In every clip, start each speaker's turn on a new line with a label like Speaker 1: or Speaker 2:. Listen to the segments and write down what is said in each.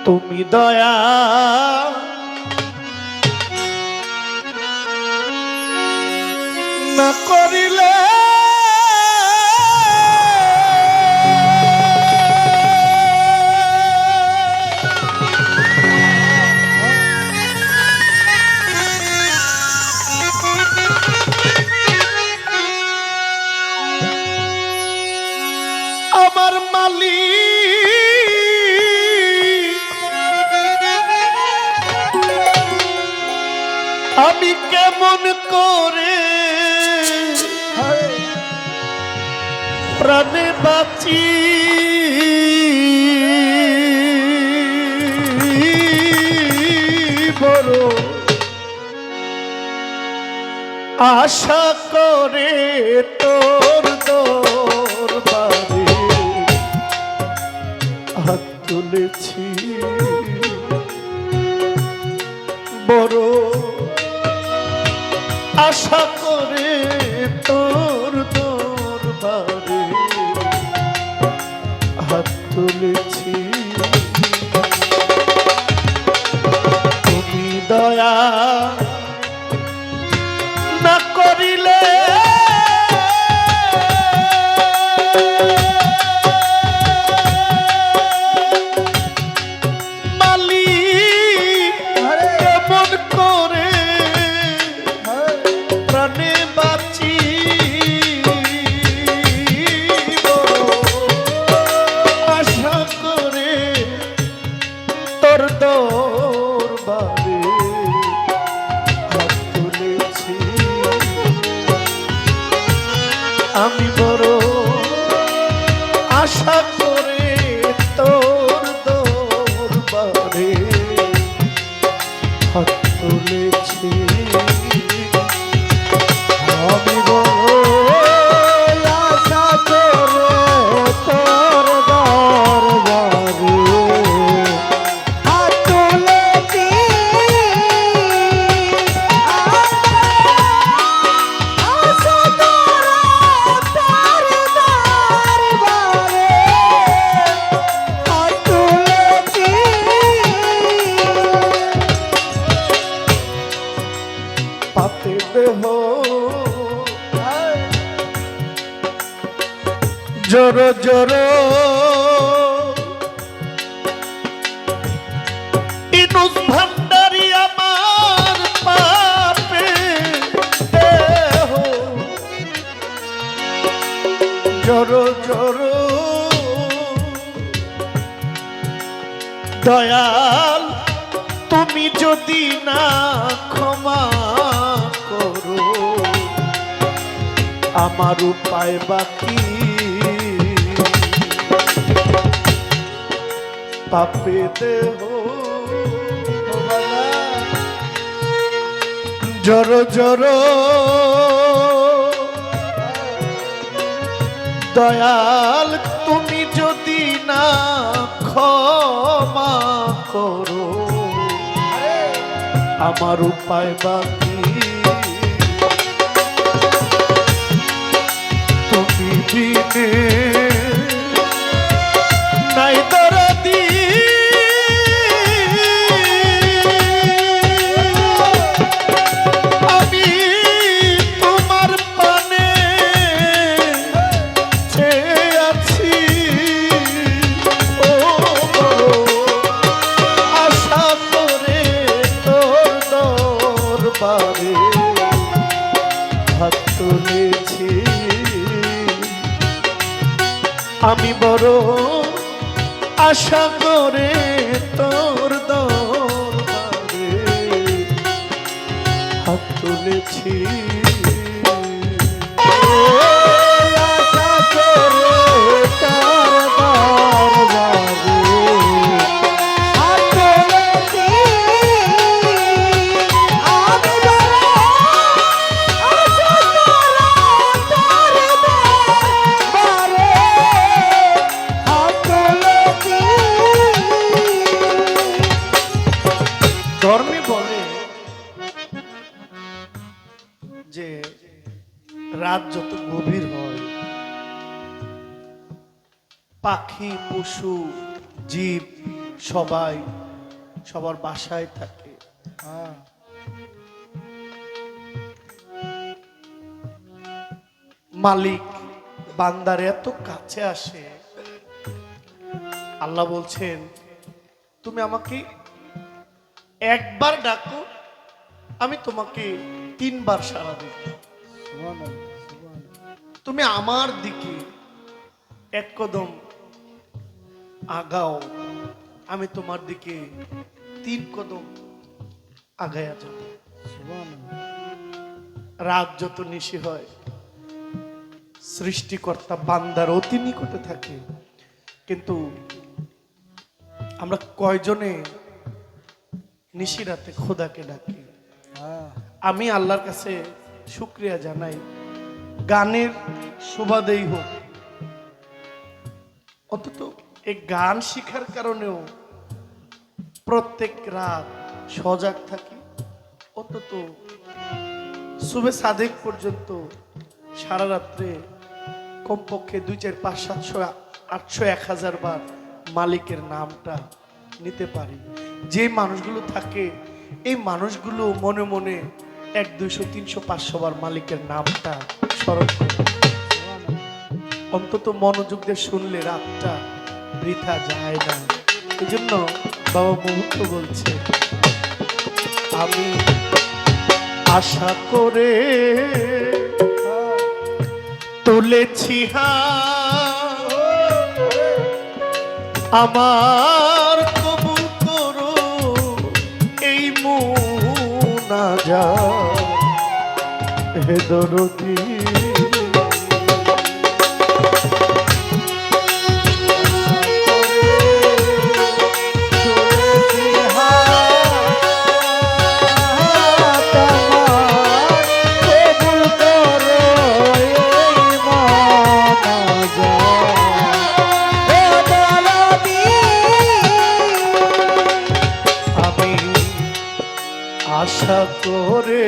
Speaker 1: তুমি দয়া না করিলে আমার মালিক আমি কেমন করে প্রাণে বাঁচি বড় আশা করে তোর দরবারে হাত তুলেছি বড় আশা করে তোর দরবারে হাত তুলেছি তুমি দয়া না করিলে মালিক কেমন করে প্রাণে বাঁচি আশা করে তোর দরবারে হাত তুলেছি আমি বড় আশা করে তোর দরবারে হাত তুলেছি আমি বড় আশা করে তোর দরবারে হাত তুলেছি পাপে দেহ জোর জোর ইনুস ভান্ডারি আমার পাপে দেহ জোর জোর দয়াল তুমি যদি না ক্ষমা করো আমার উপায় বাকি পাপে দেহ জোর জোর দয়াল তুমি যদি না ক্ষমা করো আমার উপায় বাকি তুমি বিনে নাই দরদি আমি তোমার পানে চেয়ে আছি ও আশা করে তোর দরবারে হাত তুলেছি আমি বড় আশা করে তোর দরবারে হাত তুলেছি আশা করে তোর দরবারে হাত তুলেছি আমি বড় আশা করে তোর দরবারে হাত তুলেছি। ধর্মে বলে যে রাত যত গভীর হয় পাখি পশু জীব সবাই সবার বাসায় থাকে। মালিক বান্দার এত কাছে আসে, আল্লাহ বলছেন তুমি আমাকে একবার ডাকো, আমি তোমাকে 3 বার সাড়া দেব। তুমি আমার দিকে এক কদম আগাও, আমি তোমার দিকে 3 কদম আগায়া যাব। রাত যত নিশি হয়, সৃষ্টিকর্তা বান্দার অতি নিকটে থাকে, কিন্তু আমরা কয়জনে নিশি রাতে খোদাকে ডাকি? আমি আল্লাহর কাছে শুকরিয়া জানাই, গানের সুবাদেই হোক, অন্তত এই গান শিখার কারণেও প্রত্যেক রাত সজাগ থাকি। অন্তত সুবে সাদেক পর্যন্ত সারা রাত্রে কমপক্ষে 2, 4, 5, 700, 800, 1000 বার মালিকের নামটা নিতে পারি। যে মানুষগুলো থাকে এই মানুষগুলো মনে মনে 100, 200, 300, 500 বার মালিকের নামটা স্মরণ করে। অন্তত মনোযোগ দিয়ে শুনলে রাতটা বৃথা যায় না। এই জন্য বাবা মুহূর্ত বলছে, আমি আশা করে তুলেছি আমার কবুল করো এই মুনাজাত হে দরদী। আশা করে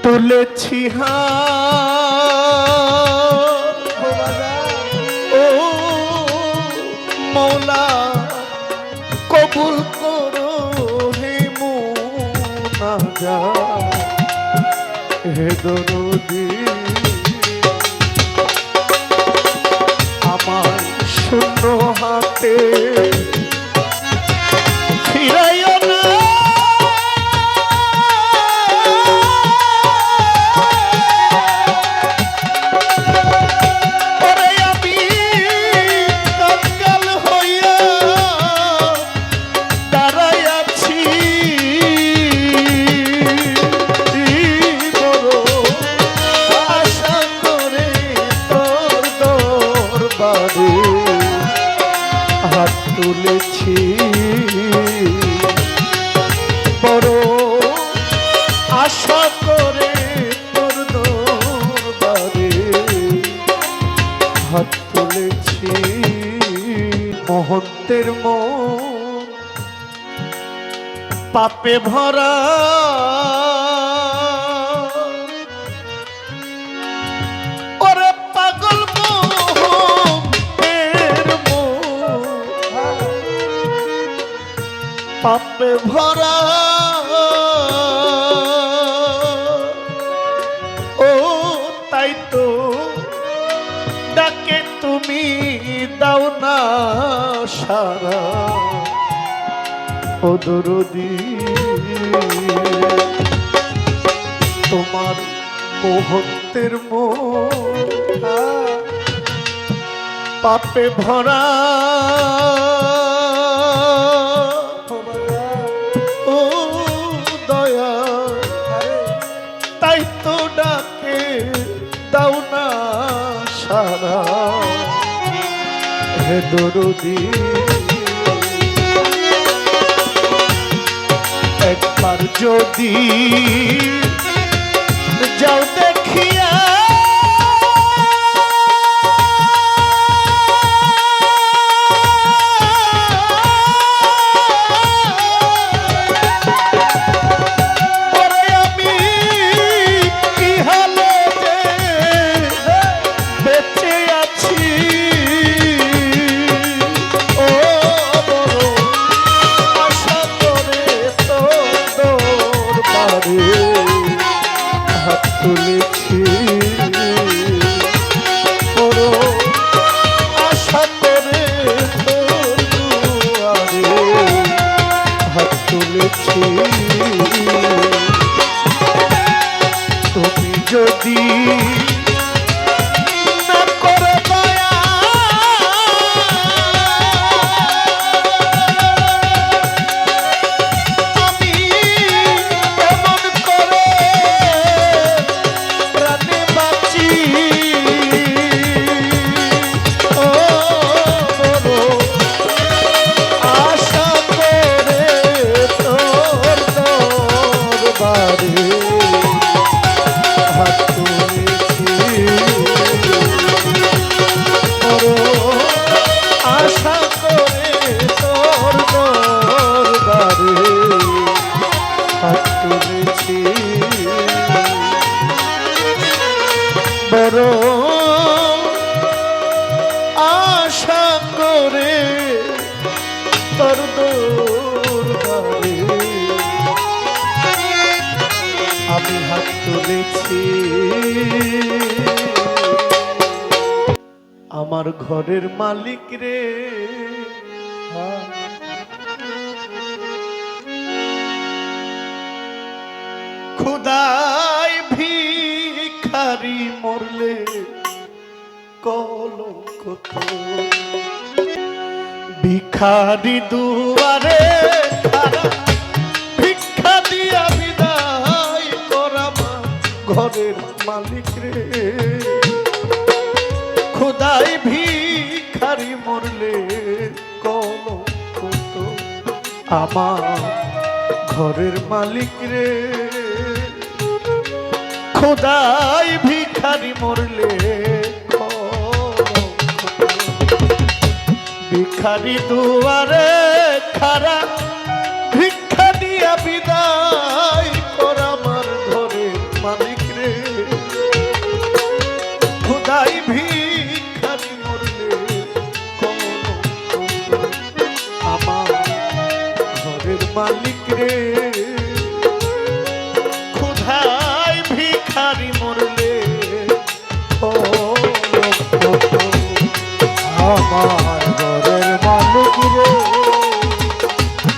Speaker 1: তুলেছি ও মৌলা কবুল করো হে মুনাজাত হে দরদী। আমার শূন্য হাতে ফিরাইও না, ওরে আমি কাঙ্গাল হইয়া দাঁড়াই আছি, বড় আশা করে তোর দরবারে হাত তুলেছি, বড় আশা করে তোর দরবারে হাত তুলেছি। মহন্তের মন পাপে ভরা, ওরে পাগল পাপে ভরা, ও তাই তো ডাকে তুমি দাও না সারা ও দরদী। তোমার মোহত্বের মোহ পাপে ভরা, ও দয়া তাই তো ডাকে দাও না সারা হে দরদী। একবার যদি যাও দেখিয়া ও হাত তুলেছি আমার ঘরের মালিক রে, খোদাই ভিখারি মরলে কলঙ্ক তো, ভিখারি দুয়ারে ভিক্ষা দিয়া বিদায় করা ঘরের মালিক রে, খোদাই ভিখারি মরলে কলঙ্ক তো, আমার ঘরের মালিক রে, খোদাই ভিখারি মরলে ভিখারি দুয়ারে খারা ভিক্ষা দিয়া বিদায় করা আমার ঘরের মালিক রে, খোদাই ভিখারি মরলে আমার ঘরের মালিক রে, খোদাই ভিখারি মরলে
Speaker 2: আমার ঘরের মালিক রে,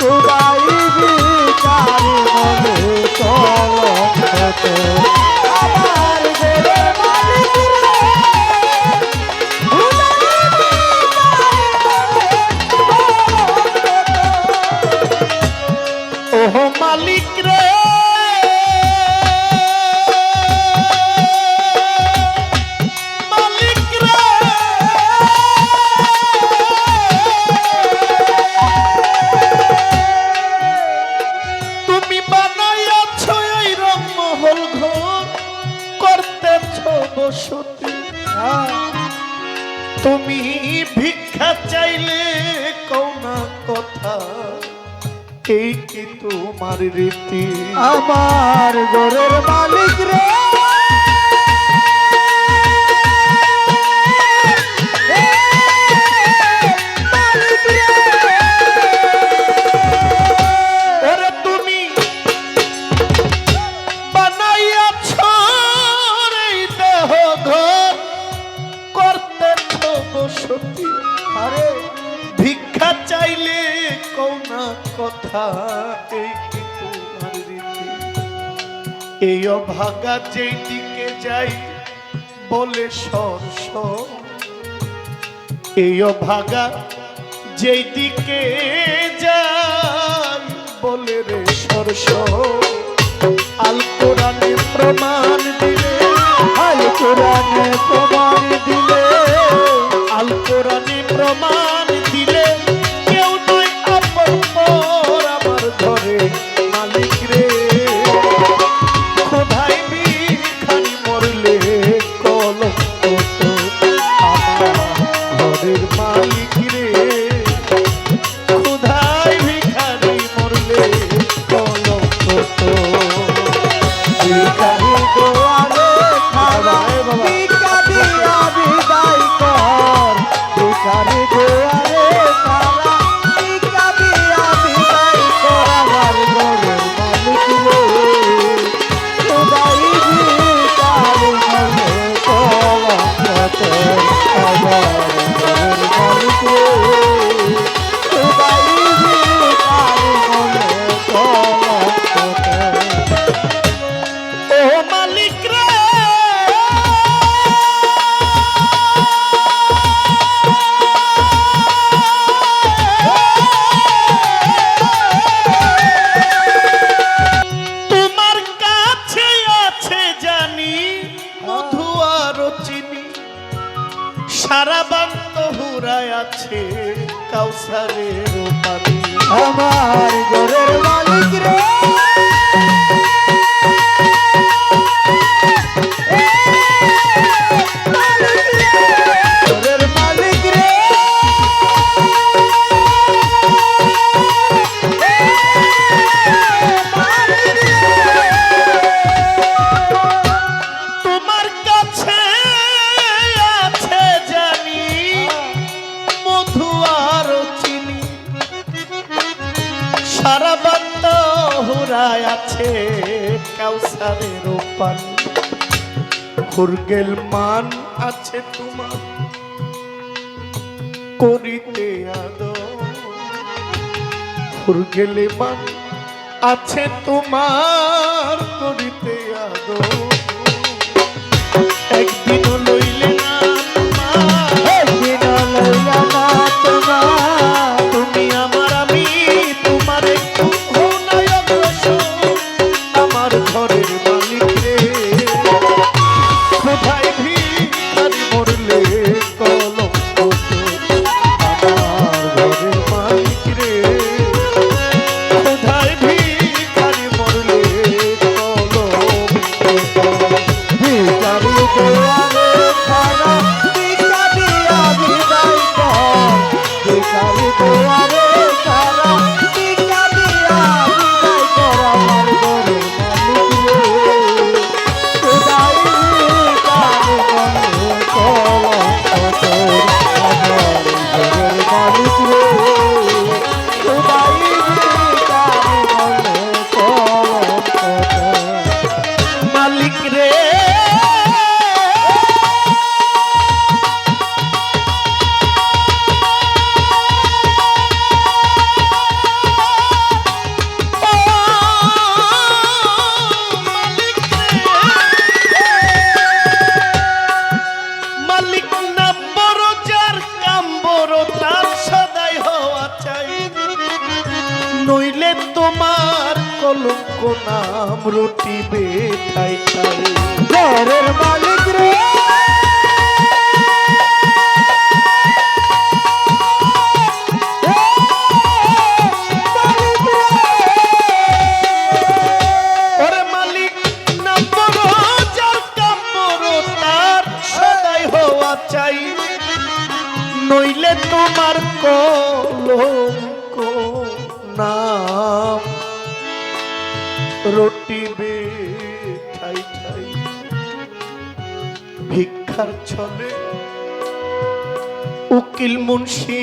Speaker 2: খোদাই ভিখারি মরলে কলঙ্ক তো, আমার ঘরের মালিক রে,
Speaker 1: ওহ মালিক রে, মালিক রে, তুমি বানাইয়াছ এই রংমহল ঘর, করতেছ বসতি, তুমি ভিক্ষা চাইলে কোনা কথা, এই কি তোমার রীতি,
Speaker 2: আমার ঘরের মালিক রে, মালিক রে,
Speaker 1: ওরে তুমি বানাইয়াছ এই দেহ ঘর, করতেছ বসতি,
Speaker 2: আরে
Speaker 1: ভিক্ষা চাইলে কোনা কথা, এই কি তোমার রীতি, এই অভাগা যেই দিকে যাই বলে সরস, এই অভাগা যেই দিকে যাই বলে রে সরস, আল কোরআনে প্রমাণ দিলে,
Speaker 2: আল কোরআনে প্রমাণ দিলে,
Speaker 1: আল কোরআনে প্রমাণ দিলে, কেউ নয় আপন পর আমার ঘরে মালিক রে, খোদাই ভিখারি মরলে কলঙ্ক তো, আমার ঘরের মালিক রে, খোদাই ভিখারি মরলে কলঙ্ক তো,
Speaker 2: ভিখারি দোয়ারে খারা ভিক্ষা দিয়া বিদায় কর, ভিখারি দোয়ারে খারা ভিক্ষা দিয়া বিদায় কর, আমার ঘরের মালিক রে, খোদাই ভিখারি মরলে কলঙ্ক তো, আমার ঘরের মালিক রে, খোদাই ভিখারি মরলে কলঙ্ক তো।
Speaker 1: ও মালিক রে, তোমার কাছে আছে জানি মধু আর চিনি, সারা বান্ত হুরায় আছে কাউসারের পানি,
Speaker 2: আমার ঘরের মালিক রে, মালিক রে, ঘরের মালিক রে, মালিক রে,
Speaker 1: তোমার কাছে আছে জানি মধু আর চিনি, সারা বান্ত হুরায় আছে কাউসারের পানি খুরগেল মান আছে তোমার করিতে আদর খুরগেলে মান আছে তোমার করিতে আদর একদিন লইলে না তোমার
Speaker 2: একদিন লইলা না তোমার
Speaker 1: তুমি আমার আমি তোমার একটু নাই অগ্রসর আমার ঘরের মালিক রে কোথায় ভিখারি মরলে কলঙ্ক আমার ঘরের মালিক রে কোথায় ভিখারি মরলে কলঙ্ক
Speaker 2: ভিখারি দুয়ারে খাড়া ভিক্ষা দিয়া বিদায় কর ভিখারি দুয়ারে খাড়া ভিক্ষা দিয়া বিদায় কর আমার ঘরের মালিক রে খোদাই ভিখারি মনে কলঙ্ক তোর আমার ঘরের মালিক রে খোদাই ভিখারি মনে কলঙ্ক তোর
Speaker 1: মালিক রে মালিক না বড় যার কাম বড় তার সদাই হওয়া চাই নইলে তোমার কলঙ্ক নাম রটিবে ঠাই ঠাই
Speaker 2: ঘরের মালিক রে
Speaker 1: ওরে মালিক না বড় যার কাম বড় তার সদাই হওয়া চাই নইলে তোমার কলঙ্ক নাম রটিবে ঠাই ঠাই ভিক্ষার ছলে উকিল মুন্সি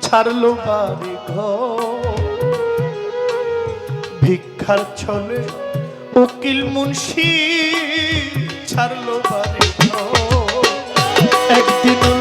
Speaker 1: ছাড়লো বাড়ি ঘর ভিক্ষার ছলে উকিল মুন্সি ছাড়লো বাড়ি ঘর একদিন